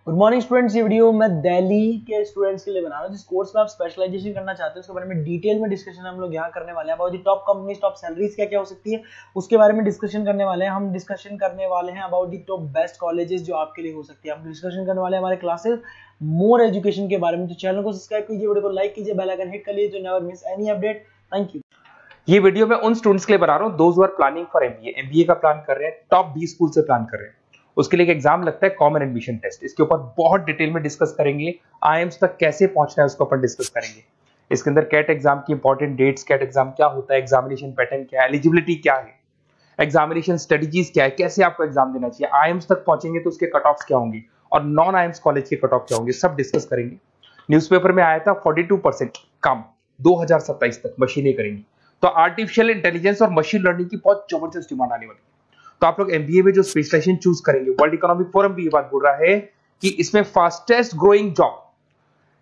Good morning students. ये video मैं दिल्ली के स्टूडेंट्स के लिए बना रहा हूँ जिस कोर्स में आप स्पेशलाइजेशन करना चाहते हैं उसके बारे में डिटेल में डिस्कशन हम लोग यहाँ करने वाले हैं। About the top companies, top salaries क्या क्या हो सकती है उसके बारे में डिस्कशन करने वाले हैं। हम डिस्कशन करने वाले हैं about the top best colleges जो आपके लिए हो सकती है। हम डिस्कशन करने वाले हैं हमारे क्लासेस मोर एजुकेशन के बारे में। तो चैनल को सब्सक्राइब कीजिए, वीडियो को लाइक कीजिए, बेल आइकन हिट कर लीजिए तो never miss any update. Thank you. ये वीडियो मैं उन स्टूडेंट्स के लिए बना रहा हूँ those who are planning for MBA का प्लान कर रहे हैं, टॉप 20 स्कूल से प्लान कर रहे हैं। उसके लिए एक एग्जाम लगता है कॉमन एडमिशन टेस्ट। इसके ऊपर बहुत डिटेल में डिस्कस करेंगे। आईएम्स तक कैसे पहुंचना है उसको अपन डिस्कस करेंगे। इसके अंदर कैट एग्जाम की इंपॉर्टेंट डेट्स, कैट एग्जाम क्या होता है, एग्जामिनेशन पैटर्न क्या है, एलिजिबिलिटी क्या है, एग्जामिनेशन स्ट्रेटजीज क्या है, कैसे आपको एग्जाम देना चाहिए, आईएम्स तक पहुंचेंगे तो उसके कट ऑफ्स क्या होंगे और नॉन आईएम्स कॉलेज के कट ऑफ क्या होंगे, सब डिस्कस करेंगे। न्यूज़पेपर में आया था 42% कम 2027 तक मशीनें करेंगी। तो आर्टिफिशियल इंटेलिजेंस और मशीन लर्निंग की बहुत जबरदस्त डिमांड आने वाली है। तो आप लोग एमबीए में जो स्पेशलाइजेशन चूज करेंगे, वर्ल्ड इकोनॉमिक फोरम भी ये बात बोल रहा है कि इसमें फास्टेस्ट ग्रोइंग जॉब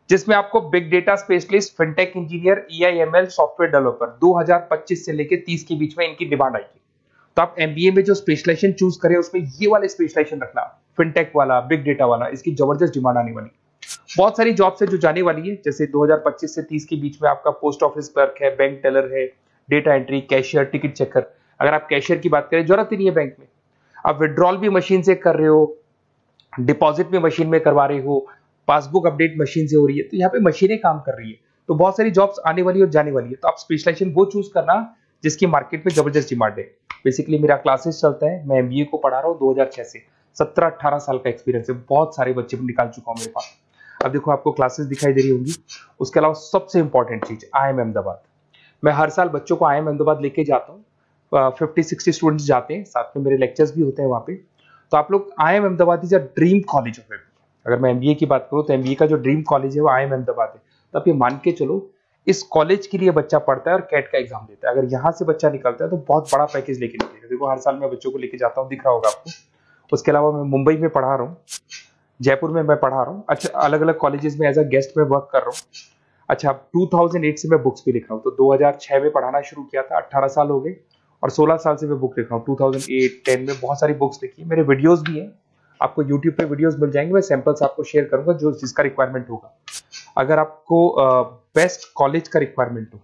जिसमें आपको big data specialist, fintech engineer, AIML software developer 2025 से लेकर 30 के बीच में इनकी डिमांड आएगी। तो आप एमबीए में जो स्पेशलाइजेशन चूज करें उसमें ये वाले स्पेशलाइजेशन रखना, फिनटेक वाला, बिग डेटा वाला, इसकी जबरदस्त डिमांड आने वाली है। बहुत सारी जॉब्स है जो जाने वाली है, जैसे 2025 से 30 के बीच में आपका पोस्ट ऑफिस क्लर्क है, बैंक टेलर है, data entry, cashier, ticket checker. अगर आप कैशियर की बात करें जरूरत ही नहीं है बैंक में, आप विड्रॉल भी मशीन से कर रहे हो, डिपॉजिट भी मशीन में करवा रहे हो, पासबुक अपडेट मशीन से हो रही है, तो यहाँ पे मशीनें काम कर रही है। तो बहुत सारी जॉब्स आने वाली और जाने वाली है। तो आप स्पेशलाइजेशन वो चूज करना जिसकी मार्केट में जबरदस्त डिमांड है। बेसिकली मेरा क्लासेस चलता है, मैं एमबीए को पढ़ा रहा हूँ 2006 से। 17-18 साल का एक्सपीरियंस है, बहुत सारे बच्चे निकाल चुका हूँ मेरे पास। अब देखो आपको क्लासेस दिखाई दे रही होंगी। उसके अलावा सबसे इंपॉर्टेंट चीज आईएम अहमदाबाद। मैं हर साल बच्चों को आईएम अहमदाबाद लेके जाता हूँ। 50-60 स्टूडेंट्स जाते हैं, साथ में मेरे लेक्चर्स भी होते हैं वहाँ पे। तो आप लोग, IIM Ahmedabad is a dream college of MBA. अगर मैं एमबीए की बात करूँ तो एमबीए का जो ड्रीम कॉलेज है वो आईएम अहमदाबाद है। तो आप ये मान के चलो इस कॉलेज के लिए बच्चा पढ़ता है और कैट का एग्जाम देता है। अगर यहाँ से बच्चा निकलता है तो बहुत बड़ा पैकेज लेके निकलेगा। देखो हर साल मैं बच्चों को लेके जाता हूँ, दिख रहा होगा आपको। उसके अलावा मैं मुंबई में पढ़ा रहा हूँ, जयपुर में मैं पढ़ा रहा हूँ। अच्छा, अलग अलग कॉलेजेस में एज अ गेस्ट में वर्क कर रहा हूँ। अच्छा, 2008 से मैं बुक्स भी लिख रहा हूँ। तो 2006 में पढ़ाना शुरू किया था, 18 साल हो गए और 16 साल से मैं बुक लिख रहा हूँ। 2008-10 में बहुत सारी बुक्स लिखी, मेरे वीडियोस भी हैं, आपको यूट्यूब पे वीडियोस मिल जाएंगे। मैं सैंपल्स आपको शेयर करूंगा जो जिसका रिक्वायरमेंट होगा। अगर आपको बेस्ट कॉलेज का रिक्वायरमेंट हो,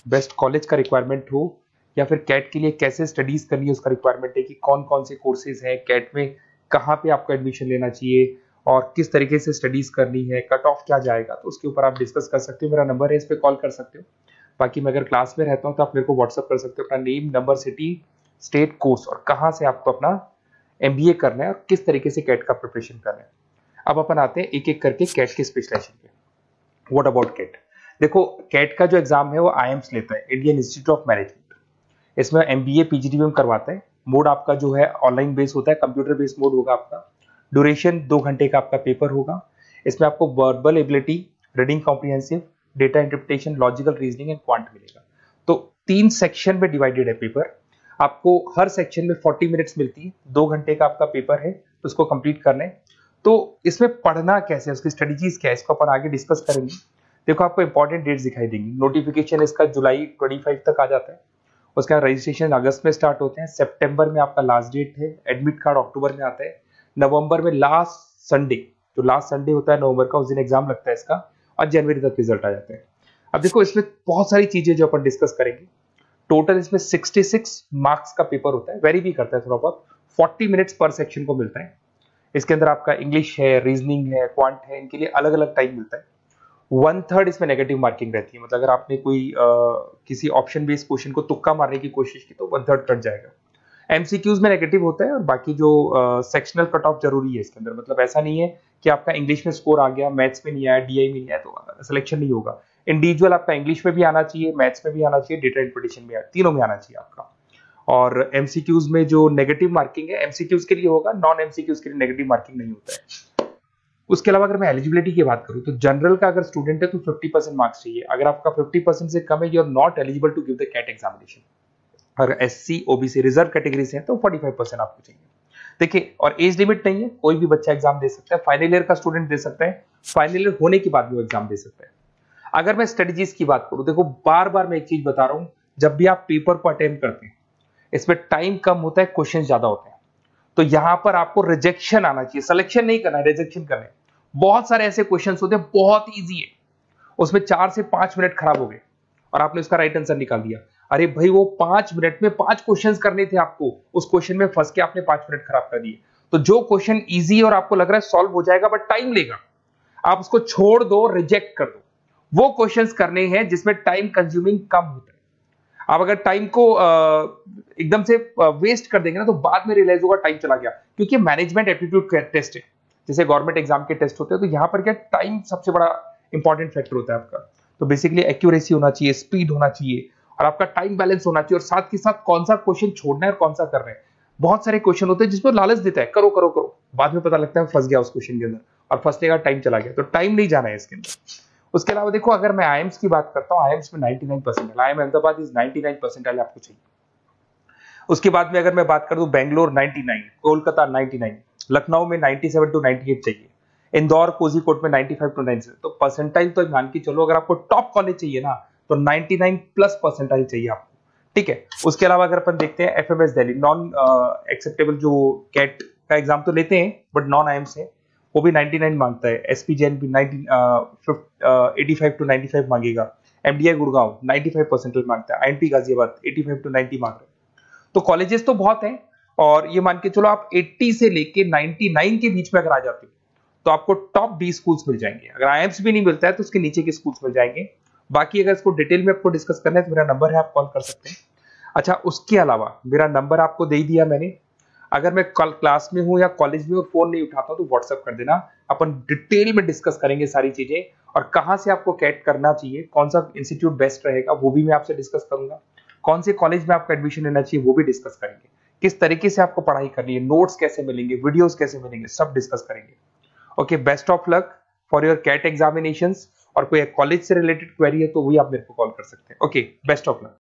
बेस्ट कॉलेज का रिक्वायरमेंट हो, या फिर कैट के लिए कैसे स्टडीज करनी है उसका रिक्वायरमेंट है कि कौन कौन से कोर्सेज हैं कैट में, कहाँ पे आपको एडमिशन लेना चाहिए और किस तरीके से स्टडीज करनी है, कट ऑफ क्या जाएगा, तो उसके ऊपर आप डिस्कस कर सकते हो। मेरा नंबर है, इस पर कॉल कर सकते हो। बाकी मैं अगर क्लास में रहता हूँ तो आप मेरे को व्हाट्सअप कर सकते हो अपना name, number, city, state, course और कहाँ से आपको अपना एमबीए करना है और किस तरीके से कैट का प्रिपरेशन करना है। अब अपन आते हैं एक एक करके कैट के स्पेशलाइजेशन पे। What about CAT? देखो कैट का जो एग्जाम है वो आईएम्स लेता है, इंडियन इंस्टीट्यूट ऑफ मैनेजमेंट। इसमें एमबीए पीजीडीएम करवाता है। मोड आपका जो है ऑनलाइन बेस होता है, कंप्यूटर बेस्ड मोड होगा आपका। ड्यूरेशन 2 घंटे का आपका पेपर होगा। इसमें आपको verbal ability, reading comprehensive, data interpretation, logical reasoning and quant मिलेगा। तो 3 सेक्शन में डिवाइडेड है पेपर। आपको हर सेक्शन में 40 मिनट्स मिलती है। 2 घंटे का आपका पेपर है, तो उसको कंप्लीट करना है। तो इसमें पढ़ना कैसे है, उसकी स्ट्रेटजीज क्या है, इसको अपन आगे डिस्कस करेंगे। देखो आपको इंपॉर्टेंट डेट्स दिखाई देंगी। नोटिफिकेशन इसका जुलाई 25 तक आ जाता है। उसका रजिस्ट्रेशन अगस्त में स्टार्ट होते हैं, सितंबर में आपका लास्ट डेट है, एडमिट कार्ड अक्टूबर में आता है, नवंबर में लास्ट संडे, जो लास्ट संडे होता है नवंबर का, उस दिन एग्जाम लगता है इसका, और जनवरी तक रिजल्ट आ जाता है। अब देखो इसमें बहुत सारी चीजें जो अपन डिस्कस करेंगे। टोटल इसमें 66 मार्क्स का पेपर होता है, वेरी भी करता है थोड़ा बहुत। 40 मिनट्स पर सेक्शन को मिलता है। इसके अंदर आपका इंग्लिश है, रीजनिंग है, क्वांट है, इनके लिए अलग अलग टाइम मिलता है। 1/3 इसमें नेगेटिव मार्किंग रहती है, मतलब अगर आपने कोई किसी ऑप्शन बेस्ड क्वेश्चन को तुक्का मारने की कोशिश की तो 1/3 कट जाएगा। एमसीक्यूज में नेगेटिव होता है और बाकी जो सेक्शनल कट ऑफ जरूरी है इसके अंदर। मतलब ऐसा नहीं है कि आपका इंग्लिश में स्कोर आ गया, मैथ्स में नहीं आया, डीआई में नहीं आया तो सिलेक्शन नहीं होगा। इंडिविजुअल आपका इंग्लिश में भी आना चाहिए, मैथ्स में भी आना चाहिए, डेटा इंटरप्रिटेशन में, तीनों में आना चाहिए आपका। और एमसीक्यूज में जो नेगेटिव मार्किंग है एमसीक्यूज के लिए होगा, नॉन एमसीक्यूज के लिए नेगेटिव मार्किंग नहीं होता है। उसके अलावा अगर मैं एलिजिबिलिटी की बात करूं तो जनरल का अगर स्टूडेंट है तो 50% मार्क्स चाहिए। अगर आपका 50% से कम है, you are not eligible to give the CAT examination. अगर एससी, ओबीसी, रिजर्व कैटेगरी से है तो 45% आपको चाहिए। देखिए, और एज लिमिट नहीं है, कोई भी बच्चा एग्जाम दे सकता है। फाइनल ईयर का स्टूडेंट दे सकता है, फाइनल ईयर होने के बाद भी वो एग्जाम दे सकता है। अगर मैं स्ट्रेटजीज की बात करूं, देखो बार बार मैं एक चीज बता रहा हूं, जब भी आप पेपर को अटेम्प्ट करते हैं इसमें टाइम कम होता है, क्वेश्चन ज्यादा होते हैं। तो यहां पर आपको रिजेक्शन आना चाहिए, सिलेक्शन नहीं करना है, रिजेक्शन करना है। बहुत सारे ऐसे क्वेश्चंस होते हैं, बहुत इजी है, उसमें 4 से 5 मिनट खराब हो गए और आपने उसका राइट आंसर निकाल दिया। अरे भाई वो 5 मिनट में 5 क्वेश्चंस करने थे आपको, उस क्वेश्चन में फंस के आपने 5 मिनट खराब कर दिए। तो जो क्वेश्चन इजी और आपको लग रहा है सॉल्व हो जाएगा बट टाइम लेगा, आप उसको छोड़ दो, रिजेक्ट कर दो। वो क्वेश्चंस करने हैं जिसमें टाइम कंज्यूमिंग कम होता है। आप अगर टाइम को एकदम से वेस्ट कर देंगे ना तो बाद में रियलाइज होगा टाइम चला गया, क्योंकि मैनेजमेंट एप्टीट्यूड टेस्ट है, जैसे गवर्नमेंट एग्जाम के टेस्ट होते हैं, तो यहां पर क्या टाइम सबसे बड़ा इंपॉर्टेंट फैक्टर होता है आपका। तो बेसिकली एक्यूरेसी होना चाहिए, स्पीड होना चाहिए और आपका टाइम बैलेंस होना चाहिए, और साथ के साथ कौन सा क्वेश्चन छोड़ना है और कौन सा कर रहे हैं। बहुत सारे क्वेश्चन होते हैं जिसमें लालच देता है करो करो करो, बाद में पता लगता है फंस गया उस क्वेश्चन के अंदर और फंसने का टाइम चला गया। तो टाइम नहीं जाना है इसके अंदर। उसके अलावा देखो, अगर मैं आईएम्स की बात करता हूँ, आईएम्स में 99% आईएम अहमदाबाद इज 99% आपको चाहिए। उसके बाद में अगर मैं बात कर दूं, बेंगलोर 99, कोलकाता 99, लखनऊ में 97 to 98 चाहिए, इंदौर कोझीकोड में 95 to 97। तो परसेंटाइल तो मान के चलो, अगर आपको टॉप कॉलेज चाहिए ना तो 99 प्लस परसेंटाइल चाहिए आपको, ठीक है। उसके अलावा अगर अपन देखते हैं एफएमएस दिल्ली, नॉन एक्सेप्टेबल जो कैट का एग्जाम तो लेते हैं बट नॉन आईएम्स है, वो भी 99 मांगता है। एसपी जैन भी 85 to 95 मांगेगा। एमडीआई गुड़गांव 95 परसेंटाइल मांगता है। आईएनपी गाजियाबाद 85 to 90 मांग रहे हैं। तो कॉलेजेस तो बहुत हैं, और ये मान के चलो आप 80 से लेके 99 के बीच में अगर आ जाते हो तो आपको टॉप 20 स्कूल्स मिल जाएंगे। अगर आईएम्स भी नहीं मिलता है तो उसके नीचे के स्कूल्स मिल जाएंगे। बाकी अगर इसको डिटेल में आपको डिस्कस करना है तो मेरा नंबर है, आप कॉल कर सकते हैं। अच्छा, उसके अलावा मेरा नंबर आपको दे दिया मैंने, अगर मैं कल क्लास में हूं या कॉलेज में और फोन नहीं उठाता तो व्हाट्सएप कर देना, अपन डिटेल में डिस्कस करेंगे सारी चीजें, और कहां से आपको कैट करना चाहिए, कौन सा इंस्टीट्यूट बेस्ट रहेगा वो भी मैं आपसे डिस्कस करूंगा, कौन से कॉलेज में आपको एडमिशन लेना चाहिए वो भी डिस्कस करेंगे, किस तरीके से आपको पढ़ाई करनी है, नोट्स कैसे मिलेंगे, वीडियोस कैसे मिलेंगे, सब डिस्कस करेंगे। Okay, best of luck for your CAT examinations. और कोई कॉलेज से रिलेटेड क्वेरी है तो वही आप मेरे को कॉल कर सकते हैं। Okay, best of luck.